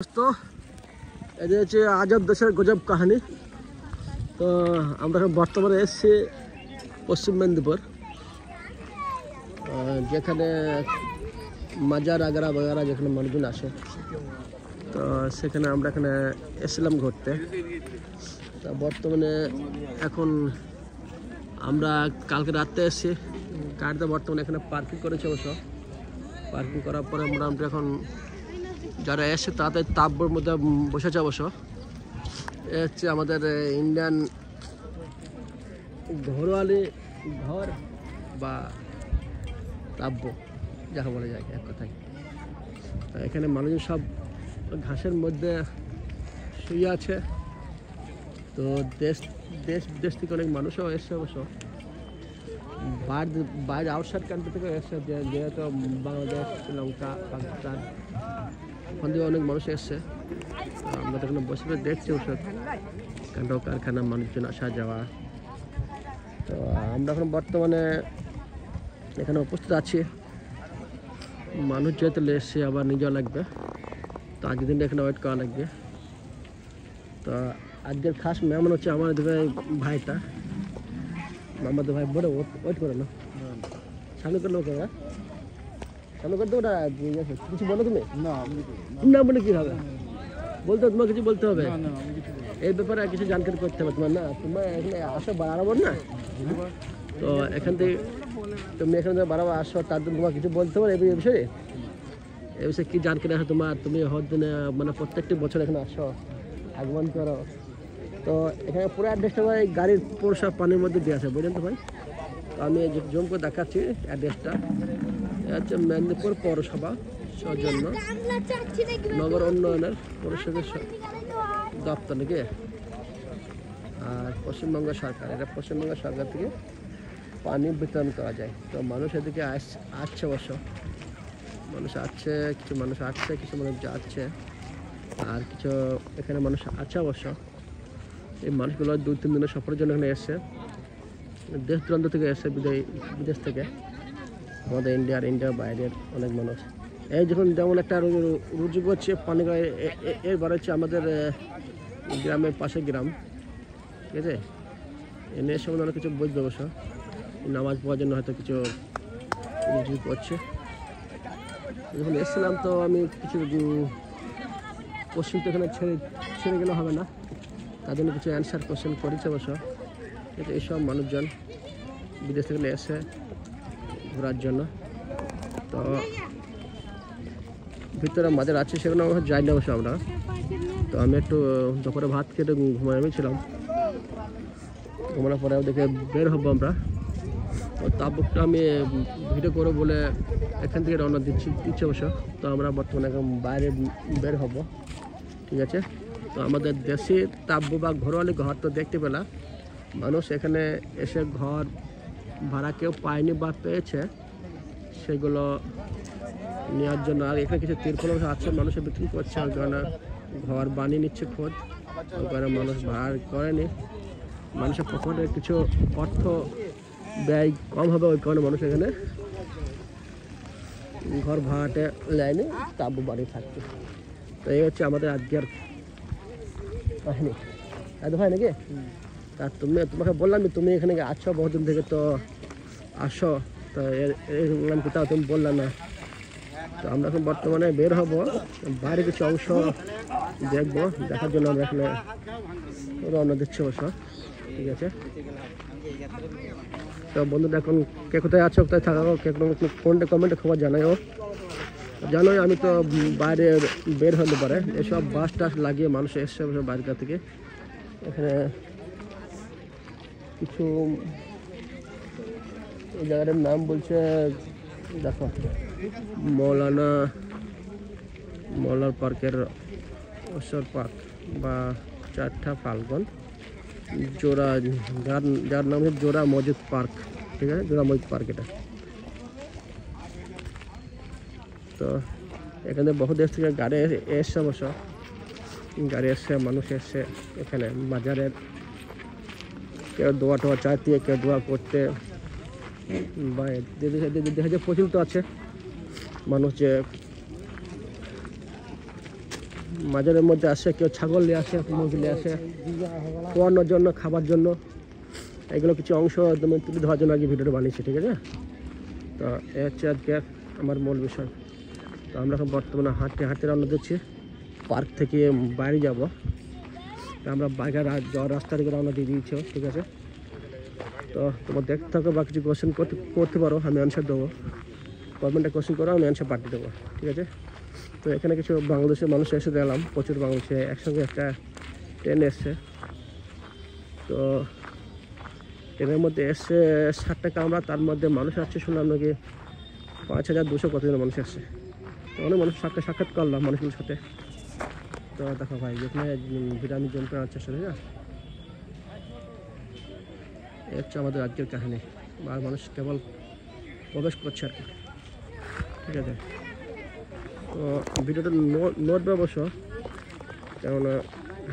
दोस्तों ये आजब देशेर गजब कहानी। तो আমরা বর্তমানে এসেছি পশ্চিম মেদিনীপুর, যেখানে মাজার আগ্রা বগারা যেখানে মানুষজন আসে, তো সেখানে আমরা এখানে এসেছিলাম ঘুরতে। তো বর্তমানে এখন আমরা কালকে রাতে এসেছি গাড়িতে, বর্তমানে এখানে পার্কিং করেছে। অবশ্য পার্কিং করার পরে মোটামুটি এখন যারা এসে তাদের তাব্বর মধ্যে বসেছে। অবশ্য এ হচ্ছে আমাদের ইন্ডিয়ান ঘরওয়ালি ঘর বা তাব্য যাকে বলা যায় এক কথায়। এখানে মানুষজন সব ঘাসের মধ্যে শুয়ে আছে। তো দেশ বিদেশ থেকে অনেক মানুষও এসছে। অবশ্য বাইরে আউটসাইড কান্ট্রি থেকে এসছে, যেহেতু বাংলাদেশ, শ্রীলঙ্কা, পাকিস্তান, ওখান থেকে অনেক মানুষ এসছে। আমরা তো এখানে বসে দেখছি ওষুধ কারখানা মানুষজন আসা যাওয়া। তো আমরা এখন বর্তমানে এখানে উপস্থিত আছি। মানুষ যেহেতু এসছে আবার নিজেও লাগবে, তো আজকের দিনটা এখানে ওয়েট করা লাগবে। তো আজকের খাস মেহমান হচ্ছে আমার ভাইটা, আমাদের ভাই বড় ওয়েট করে না সামনে করলে ওকে সামনে করতে ওটা কিছু বলো তুমি না বলে কি হবে বলতে, তোমার কিছু বলতে হবে এই ব্যাপারে, কিছু জানকারি করতে হবে তোমার। না তোমার এখানে আসো বাড়াবো না, তো এখান থেকে তুমি এখান থেকে বাড়াবো আসো, তার জন্য তোমার কিছু বলতে হবে এই বিষয়ে। এই বিষয়ে কী জানকারি আসো তোমার? তুমি দিনে মানে প্রত্যেকটি বছর এখানে আসো, আগমন করো। তো এখানে পুরো অ্যাড্রেসটা ভাই গাড়ির পুরসা পানির মধ্যে দিয়ে আছে, বুঝলেন তো ভাই। তো আমি জুম করে দেখাচ্ছি অ্যাড্রেসটা। হচ্ছে মেদিনীপুর পৌরসভা সৌজন্য নগর উন্নয়নের পরিষদের দপ্তর নাকি, আর পশ্চিমবঙ্গ সরকার, এটা পশ্চিমবঙ্গ সরকার থেকে পানি বিতরণ করা যায়। তো মানুষ এদিকে আসছে, অবশ্য মানুষ আসছে, কিছু মানুষ আসছে, কিছু মানুষ যাচ্ছে, আর কিছু এখানে মানুষ আছে। অবশ্য এই মানুষগুলো 2-3 দিনের সফরের জন্য এখানে এসছে, দেশ দূরান্ত থেকে এসছে, বিদেশ থেকে, আমাদের ইন্ডিয়ার বাইরের অনেক মানুষ। এই যখন যেমন একটা রুজু করছে পানি, এবার হচ্ছে আমাদের গ্রামের পাশে গ্রাম, ঠিক আছে। এনে সম্বন্ধে অনেক কিছু বুঝবে। অবশ্য নামাজ পড়ার জন্য হয়তো কিছু রুজু করছে। যখন এসেছিলাম তো আমি কিছু কোশ্চেন তো এখানে ছেড়ে গেলে হবে না, তার জন্য কিছু অ্যান্সার কোশ্চেন করেছে। অবশ্য কিন্তু এইসব মানুষজন বিদেশ থেকে এসে ঘোরার জন্য। তো ভিতরে মাঝে আছে, সেগুলো আমরা যাই না অবশ্য আমরা। তো আমি একটু দুপুরে ভাত খেতে ঘুমাইছিলাম, ঘুমানোর পরে ওদেরকে বের হবো আমরা। তো তাবুকটা আমি ভিডিও করবো বলে এখান থেকে রওনা দিচ্ছি অবশ্য। তো আমরা বর্তমানে এখন বাইরে বের হব, ঠিক আছে। তো আমাদের দেশি তাব্বু বা ঘরওয়ালি ঘর তো দেখতে পেলাম, মানুষ এখানে এসে ঘর ভাড়া কেউ পায়নি বা পেয়েছে, সেগুলো নেওয়ার জন্য। আর এখানে কিছু তিরপল আছে, মানুষের বিক্রি করছে, ওই কারণে ঘর বানিয়ে নিচ্ছে খোঁজ, ওই কারণে মানুষ ভাড়া করেনি। মানুষের পকেটে কিছু অর্থ ব্যয় কম হবে, ওই কারণে মানুষ এখানে ঘর ভাড়াটে নেয়নি, তাব্বু বাড়ি থাকছে। তো এই হচ্ছে আমাদের আজকের কাহিনি, এত ভাই নাকি। তা তোমাকে বললাম তুমি এখানে আছো বহুদিন থেকে, তো আসো। তো এর কোথাও তুমি বললাম না। তো আমরা এখন বর্তমানে বের হব, বাইরে কিছু অংশ দেখবো, দেখার জন্য আমরা এখানে রওনা দিচ্ছি অবশ্য, ঠিক আছে। তো বন্ধুরা এখন কে কোথায় আছো, কোথায় থাকো, কোনটা কমেন্টে খবর জানাইও। জানোই আমি তো বাইরে বের হতে পারে, এসব বাস টাস লাগিয়ে মানুষ এসছে বাইরের থেকে। এখানে কিছু এই জায়গাটার নাম বলছে, দেখো মৌলানা পার্কের ওসর পার্ক বা চারটা ফাল্গুন জোড়া, যার নাম হচ্ছে জোড়া মসজিদ পার্ক, ঠিক আছে, জোড়া মসজিদ পার্ক এটা। তো এখানে বহু দেশ থেকে গাড়ি এসছে, অবশ্য গাড়ি এসছে, মানুষ এসছে এখানে মাজারের, কেউ দোয়া টোয়া চাইতে, কেউ দোয়া করতে, বা দেখা যায় প্রচলিত আছে মানুষ যে মাজারের মধ্যে আসে, কেউ ছাগল নিয়ে আসে, মুরগি নিয়ে আসে খাওয়ানোর জন্য, খাবার জন্য। এগুলো কিছু অংশ একদম তুলে ধরার জন্য আগে ভিডিওটা বানিয়েছি, ঠিক আছে? তো এ হচ্ছে আজকে আমার মূল বিষয়। তো আমরা এখন বর্তমানে হাঁটতে হাঁটতে রওনা দিচ্ছি, পার্ক থেকে বাইরে যাব। তো আমরা বাইরে যাওয়ার রাস্তা থেকে রওনা দিয়ে দিয়েছি, ঠিক আছে? তো তোমার দেখতে থাকো বা কিছু কোয়েশ্চেন করতে পারো, আমি অ্যান্সার দেবো। গভর্নমেন্টে কোয়েশ্চেন করো, আমি অ্যান্সার পাঠিয়ে দেবো, ঠিক আছে? তো এখানে কিছু বাংলাদেশের মানুষ এসে দেখলাম, প্রচুর বাংলাদেশে একসঙ্গে একটা ট্রেন এসছে। তো ট্রেনের মধ্যে এসছে 60টা কামরা, তার মধ্যে মানুষ আসছে শুনলাম নাকি 5200 কতজন মানুষ আসছে। তো অনেক মানুষ সাক্ষাৎ করলাম মানুষগুলোর সাথে। তো দেখো ভাই, যেখানে বিরিয়ানি জন্য আনছে শুনে না, এ হচ্ছে আমাদের আজকের কাহিনী। আর মানুষ কেবল প্রবেশ করছে আর কি, ঠিক আছে? তো ভিডিওটা নোটবে অবশ্য, কেননা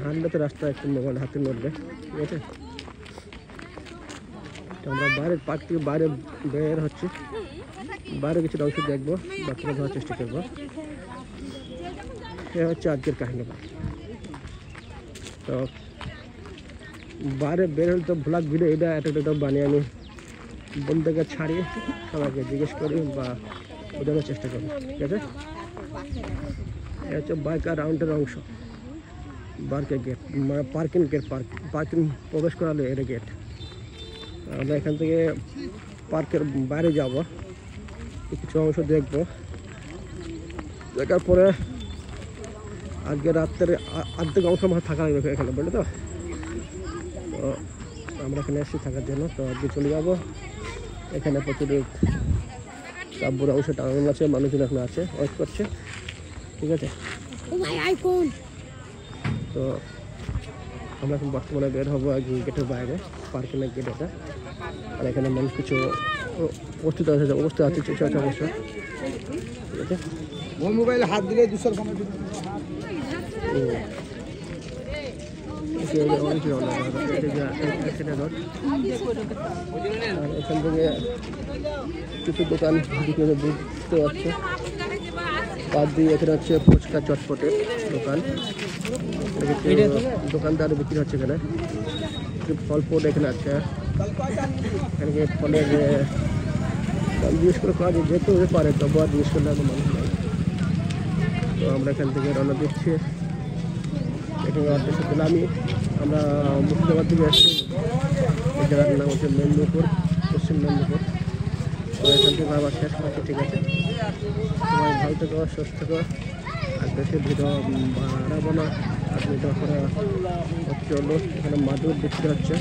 হাঁটলে তো রাস্তা একটু মোবাইল হাতে নোটবে, ঠিক আছে? তো আমরা বাইরের পার্ক থেকে বাইরে বের হচ্ছি, বাইরে কিছু অংশ দেখবো বা তুলে ধরার চেষ্টা করবো। এ হচ্ছে আজকের কাহিনী। তো বাইরে বের হলে তো ভ্লগ ভিডিও এটা একটা বানিয়ে আমি বন্ধুকে ছাড়িয়ে সবাইকে জিজ্ঞেস করি বা বোঝানোর চেষ্টা করি, ঠিক আছে? এ হচ্ছে বাইকার রাউন্ডের অংশ, পার্কের গেট, মানে পার্কিং গেট, পার্কিং প্রবেশ করালে এটা গেট। আমরা এখান থেকে পার্কের বাইরে যাব, কিছু অংশ দেখবো, দেখার পরে আজকে রাত্রের অর্ধেক অংশ আমার থাকা লাগবে এখানে, বুঝলে তো? তো আমরা এখানে এসেছি থাকার জন্য। তো আজকে চলে যাবো। এখানে প্রচুর কাব্যর অংশ টাঙানো আছে, মানুষজন এখানে আছে, ওয়েট করছে, ঠিক আছে? তো আমরা এখন বর্তমানে বের হবো গেটের বাইরে, পার্কিংয়ের গেট এটা। আর এখানে মানুষ কিছু উপস্থিত আছে অবশ্য, ঠিক আছে? মোবাইলে হাত দিলে 200 কমে এখান থেকে কিছু দোকান বুঝতে পারছে, বাদ দিয়ে এখানে হচ্ছে ফুচকা চটপটের দোকান, দোকানদার বিক্রি হচ্ছে। এখানে ফল ফল এখানে আছে, এখানে ফলের জিজ্ঞেস করে কাজ যেতে হতে পারে, তবু আর জিজ্ঞেস করলে মানুষ নাই। তো আমরা এখান থেকে রওনা দিচ্ছি। এখানে অর্ধেক আমি আমরা মুর্শিদাবাদ থেকে আসছি, এই জায়গার নাম হচ্ছে মেদিনীপুর, পশ্চিম মেদিনীপুর। তো এখান থেকে আবার শেষ করছি, ঠিক আছে? সবাই ভালো থেকো, সুস্থ থেকো, আর বেশি ভিডিও বাড়াবো না। আর ভিডিও করা চলো, এখানে মাদুর বিক্রি হচ্ছে,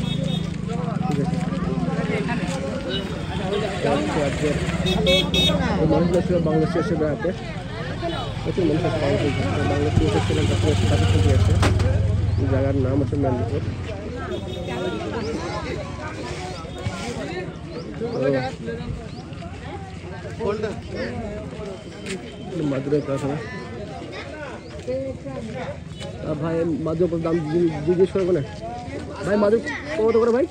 ঠিক আছে? আজকের মানুষগুলো ছিল বাংলাদেশে এসে বেড়াতে, প্রচুর মানুষ আছে বাংলাদেশে এসেছিলেন, তারপরে পাকিস্তান থেকে আসে। জায়গার নাম হচ্ছে মেদিনীপুর। মাদুরের কারখানা। ভাই মাদুর দাম জিজ্ঞেস করবো না ভাই, মাদুর কত করে ভাই?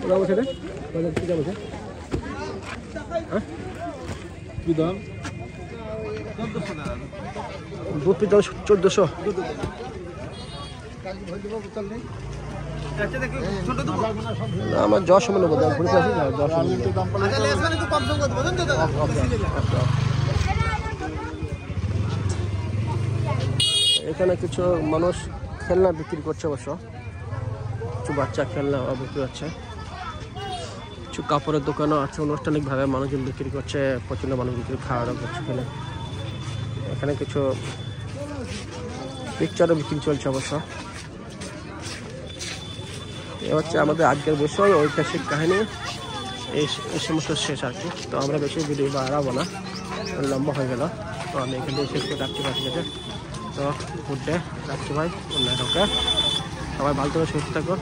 দাম আছে রে, কি দাম আছে? হ্যাঁ, কি দাম? 2 পিস 1400। আমার 10 সময় নেবো, ঘুরে আসি না, 10 এখানে কিছু মানুষ খেলনা বিক্রি করছে, অবশ্য কিছু বাচ্চা খেলনা বিক্রি হচ্ছে, কিছু কাপড়ের দোকানও আছে, আনুষ্ঠানিকভাবে মানুষজন বিক্রি করছে, প্রচণ্ড মানুষ বিক্রি খাওয়া দাওয়া করছে এখানে। এখানে কিছু পিকচারও বিক্রি চলছে অবশ্য। এ হচ্ছে আমাদের আজকের বিষয়, ঐতিহাসিক কাহিনী, এই সমস্ত শেষ আর কি। তো আমরা বেশি ভিডিও বাড়াবো না, লম্বা হয়ে গেল। তো আমি এখান থেকে শেষ করে রাখছি ভাই, ঠিক আছে? তো গুড ডে, রাখছি ভাই, অন্য সবাই ভালো থাকো, সুস্থ থাকো।